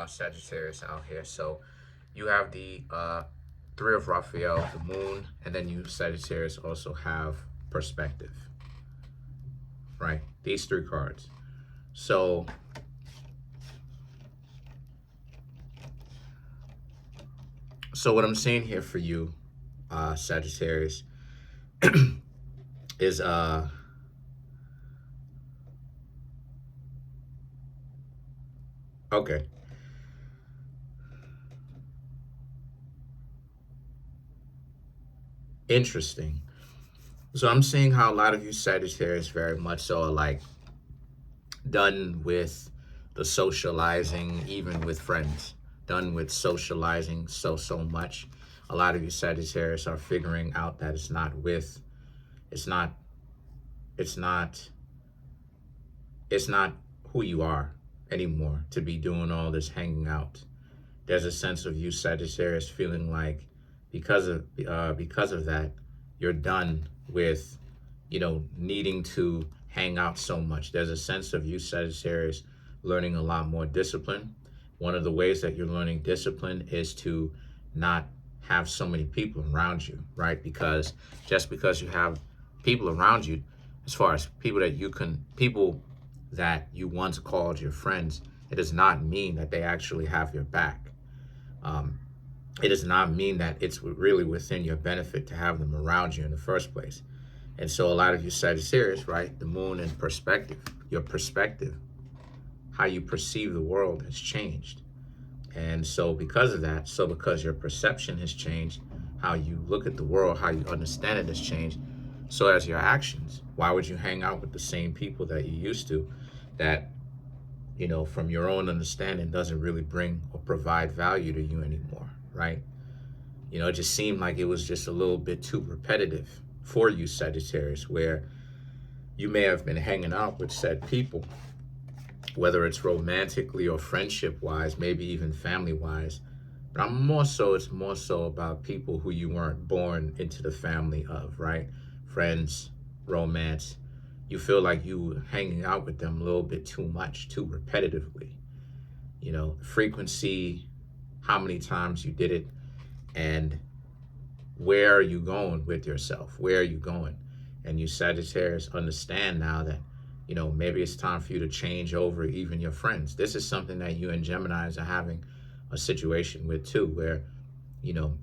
Sagittarius out here. So you have the Three of Raphael, the Moon, and then you Sagittarius also have Perspective, right? These three cards. So what I'm saying here for you, Sagittarius, is okay. Interesting. So I'm seeing how a lot of you Sagittarius very much so are like done with the socializing, even with friends. Done with socializing so much. A lot of you Sagittarius are figuring out that it's not, it's not, it's not who you are anymore to be doing all this hanging out. There's a sense of you Sagittarius feeling like because of that, you're done with needing to hang out so much. There's a sense of you Sagittarius learning a lot more discipline. One of the ways that you're learning discipline is to not have so many people around you, right? Because just because you have people around you, as far as people that you once called your friends, it does not mean that they actually have your back. Um, it does not mean that it's really within your benefit to have them around you in the first place. And so a lot of you Sagittarius, right? The moon and perspective, your perspective, how you perceive the world has changed. And so because of that, so because your perception has changed, how you look at the world, how you understand it has changed, so as your actions. Why would you hang out with the same people that you used to that, from your own understanding doesn't really bring or provide value to you anymore, right? It just seemed like it was just a little bit too repetitive for you, Sagittarius, where you may have been hanging out with said people, whether it's romantically or friendship wise, maybe even family wise. But it's more so about people who you weren't born into the family of, right? Friends, romance. You feel like you were hanging out with them a little bit too much, too repetitively. Frequency, how many times you did it, and where are you going with yourself? Where are you going? And you Sagittarius understand now that, maybe it's time for you to change over even your friends. This is something that you and Geminis are having a situation with too, where, you know,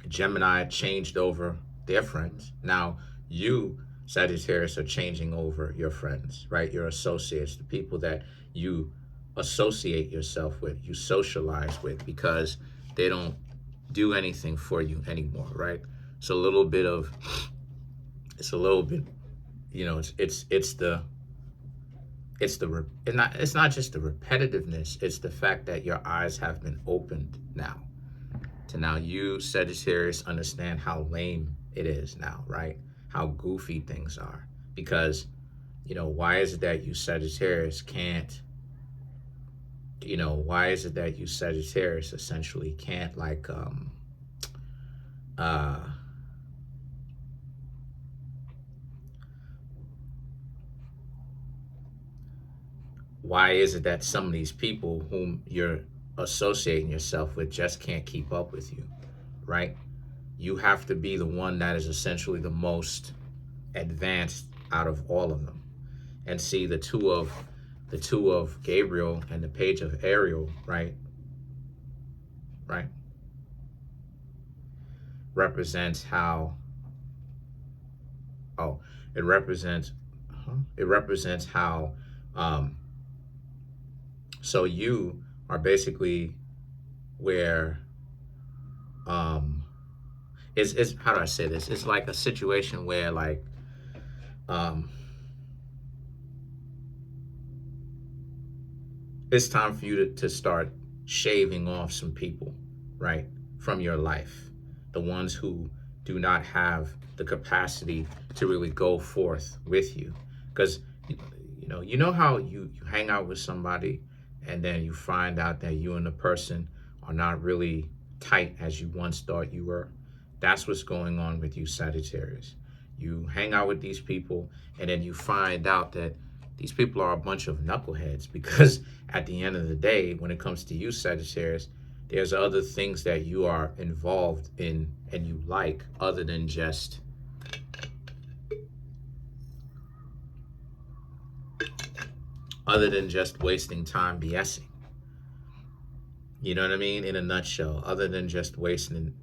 Gemini changed over their friends. Now you, Sagittarius, are changing over your friends, right? Your associates, the people that you associate yourself with, you socialize with, because they don't do anything for you anymore, right? It's a little bit of, it's a little bit, it's not just the repetitiveness, it's the fact that your eyes have been opened now. To now you, Sagittarius, understand how lame it is now, right? How goofy things are. Because, why is it that you Sagittarius can't, why is it that you Sagittarius essentially can't uh, why is it that some of these people whom you're associating yourself with just can't keep up with you, right? You have to be the one that is essentially the most advanced out of all of them. And see, the two of Gabriel and the page of Ariel, right, represents how, oh, it represents how, um so you are basically where, um is how do I say this? It's like a situation where, like, um it's time for you to start shaving off some people, right, from your life. The ones who do not have the capacity to really go forth with you. Because, you know how you hang out with somebody and then you find out that you and the person are not really tight as you once thought you were? That's what's going on with you, Sagittarius. You hang out with these people and then you find out that these people are a bunch of knuckleheads, because at the end of the day, when it comes to you, Sagittarius, there's other things that you are involved in and you like other than just wasting time BSing. You know what I mean? In a nutshell, other than just wasting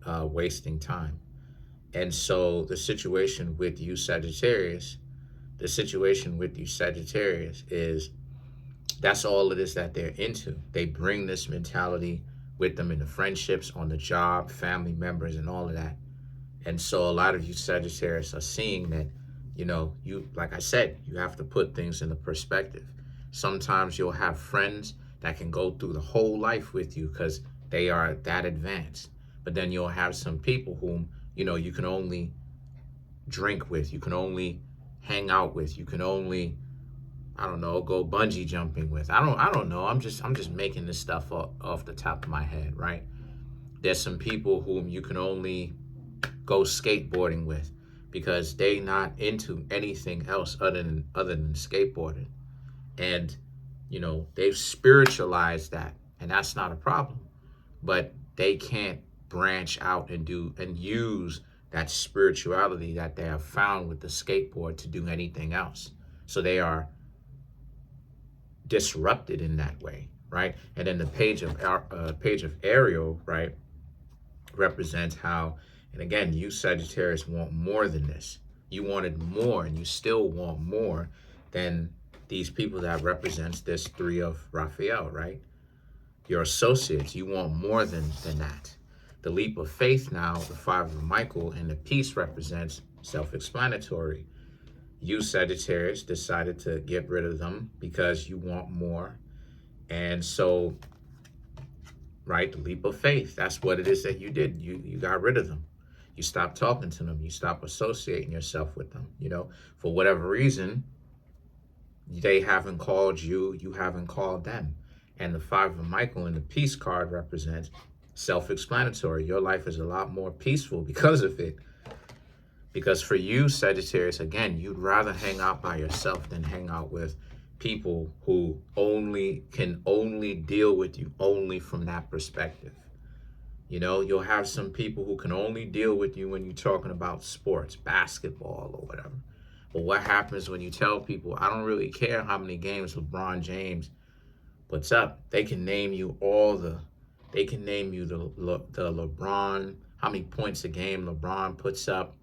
time. And so the situation with you, Sagittarius, is that's all it is that they're into. They bring this mentality with them in the friendships, on the job, family members, and all of that. And so a lot of you Sagittarius are seeing that, you, like I said, you have to put things into perspective. Sometimes you'll have friends that can go through the whole life with you because they are that advanced. But then you'll have some people whom, you can only drink with, you can only hang out with, you can only, I don't know, go bungee jumping with. I don't know. I'm just making this stuff off the top of my head, right? There's some people whom you can only go skateboarding with because they not into anything else other than skateboarding. And they've spiritualized that, and that's not a problem. But they can't branch out and use that spirituality that they have found with the skateboard to do anything else. So they are disrupted in that way, right? And then the page of Ariel, right, represents how, and again, you Sagittarius want more than this. You wanted more, and you still want more than these people that represents this 3 of Raphael, right? Your associates, you want more than that. The leap of faith now, the 5 of Michael, and the peace represents self-explanatory. You Sagittarius decided to get rid of them because you want more. And so, right, the leap of faith, that's what it is that you did. You got rid of them. You stopped talking to them. You stopped associating yourself with them. For whatever reason, they haven't called you, you haven't called them. And the 5 of Michael in the peace card represents self-explanatory. Your life is a lot more peaceful because of it. Because for you, Sagittarius, again, you'd rather hang out by yourself than hang out with people who can only deal with you only from that perspective. You'll have some people who can only deal with you when you're talking about sports, basketball, or whatever. But what happens when you tell people, I don't really care how many games LeBron James puts up? They can name you the LeBron, how many points a game LeBron puts up,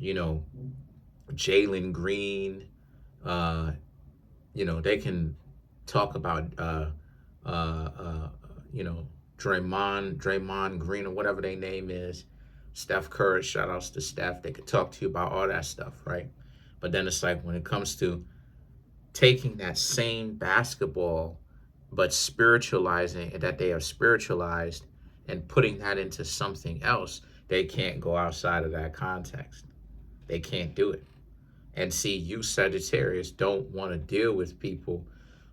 Jalen Green, they can talk about, Draymond Green, or whatever their name is, Steph Curry, shout outs to Steph. They could talk to you about all that stuff, right? But then it's like when it comes to taking that same basketball, but spiritualizing that they have spiritualized and putting that into something else, they can't go outside of that context. They can't do it. And see, you Sagittarius don't want to deal with people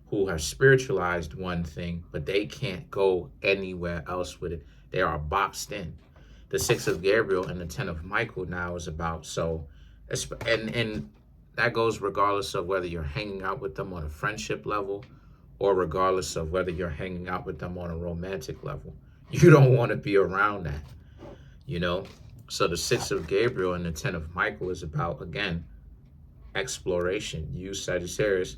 who have spiritualized one thing, but they can't go anywhere else with it. They are boxed in. The 6 of Gabriel and the 10 of Michael now is about, and that goes regardless of whether you're hanging out with them on a friendship level or regardless of whether you're hanging out with them on a romantic level. You don't want to be around that, So the 6 of Gabriel and the 10 of Michael is about, again, exploration. You Sagittarius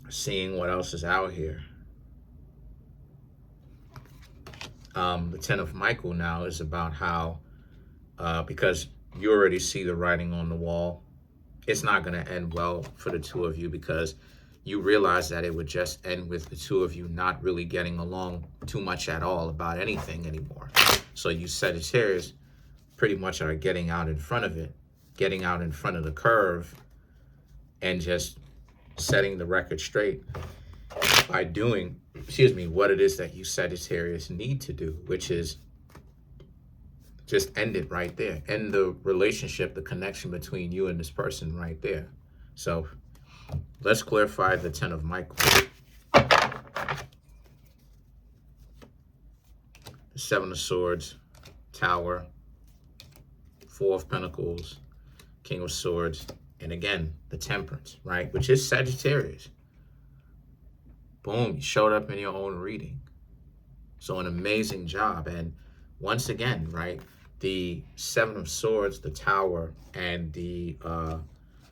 seeing what else is out here. The 10 of Michael now is about how, because you already see the writing on the wall, it's not going to end well for the 2 of you, because you realize that it would just end with the 2 of you not really getting along too much at all about anything anymore. So you Sagittarius pretty much are getting out in front of it, getting out in front of the curve, and just setting the record straight by doing, what it is that you Sagittarius need to do, which is just end it right there. End the relationship, the connection between you and this person right there. So let's clarify the 10 of Michael. The 7 of Swords, Tower, 4 of Pentacles, King of Swords, And again, the Temperance, right? Which is Sagittarius. Boom, you showed up in your own reading. So an amazing job. And once again, right, the Seven of Swords, the Tower, and the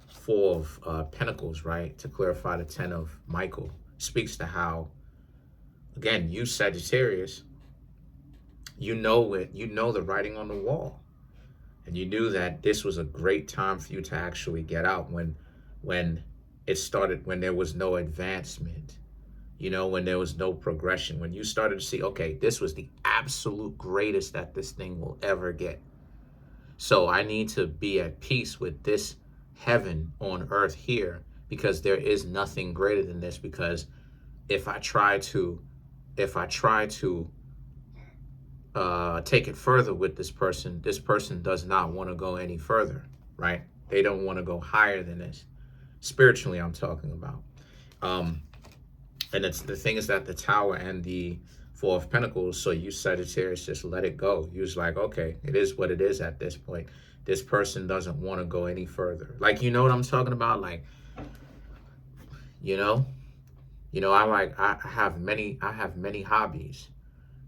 Four of Pentacles, right, to clarify the Ten of Michael, speaks to how, again, you Sagittarius, you know it, you know the writing on the wall. And you knew that this was a great time for you to actually get out when it started, when there was no advancement, you know, when there was no progression, when you started to see, okay, this was the absolute greatest that this thing will ever get. So I need to be at peace with this heaven on earth here, because there is nothing greater than this. Because if I try to take it further with this person does not want to go any further, right? They don't want to go higher than this. Spiritually, I'm talking about. And it's the thing is that the Tower and the Four of Pentacles, so you Sagittarius just let it go. You're like, okay, it is what it is at this point. This person doesn't want to go any further. Like, you know what I'm talking about? Like, you know, I have many hobbies.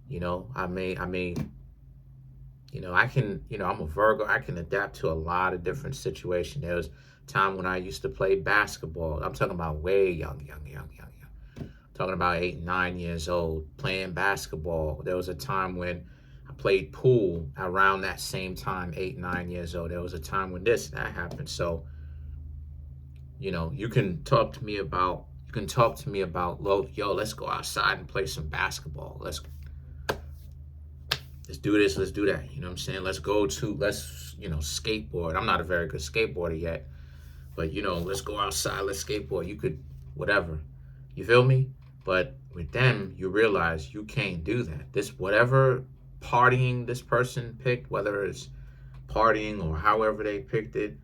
You know, I may, you know, I can, you know, I'm a Virgo. I can adapt to a lot of different situations. There was a time when I used to play basketball. I'm talking about way young. Talking about 8, 9 years old, playing basketball. There was a time when I played pool around that same time, 8, 9 years old. There was a time when that happened. So, you know, you can talk to me about, yo, let's go outside and play some basketball. Let's do this, let's do that. You know what I'm saying? Let's, you know, skateboard. I'm not a very good skateboarder yet, but, you know, let's go outside, let's skateboard. You could, whatever. You feel me? But with them, you realize you can't do that. This, whatever partying this person picked, whether it's partying or however they picked it,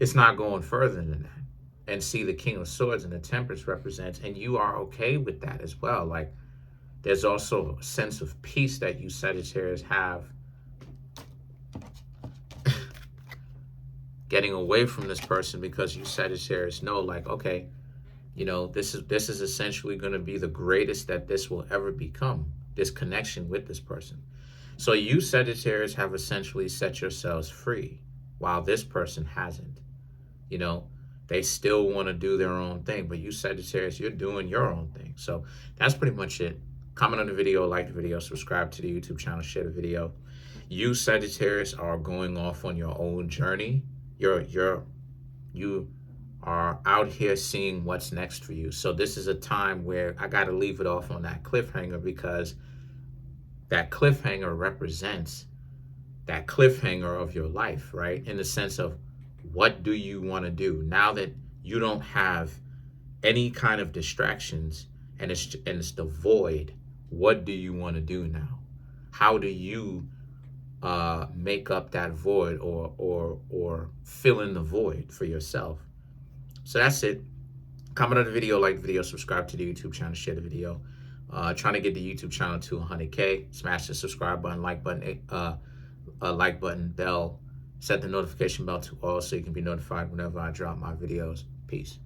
it's not going further than that. And see, the King of Swords and the Temperance represents, and you are okay with that as well. Like, there's also a sense of peace that you Sagittarius have getting away from this person, because you Sagittarius know, like, okay, you know, this is essentially going to be the greatest that this will ever become, this connection with this person. So you Sagittarius have essentially set yourselves free, while this person hasn't. You know, they still want to do their own thing, but you Sagittarius, you're doing your own thing. So that's pretty much it. Comment on the video, like the video, subscribe to the YouTube channel, share the video. You Sagittarius are going off on your own journey. You are out here seeing what's next for you. So this is a time where I got to leave it off on that cliffhanger, because that cliffhanger represents that cliffhanger of your life, right? In the sense of, what do you want to do now that you don't have any kind of distractions and it's the void? What do you want to do now? How do you make up that void or fill in the void for yourself? So that's it. Comment on the video, like the video, subscribe to the YouTube channel, share the video. Trying to get the YouTube channel to 100K. Smash the subscribe button, like button, bell. Set the notification bell to all so you can be notified whenever I drop my videos. Peace.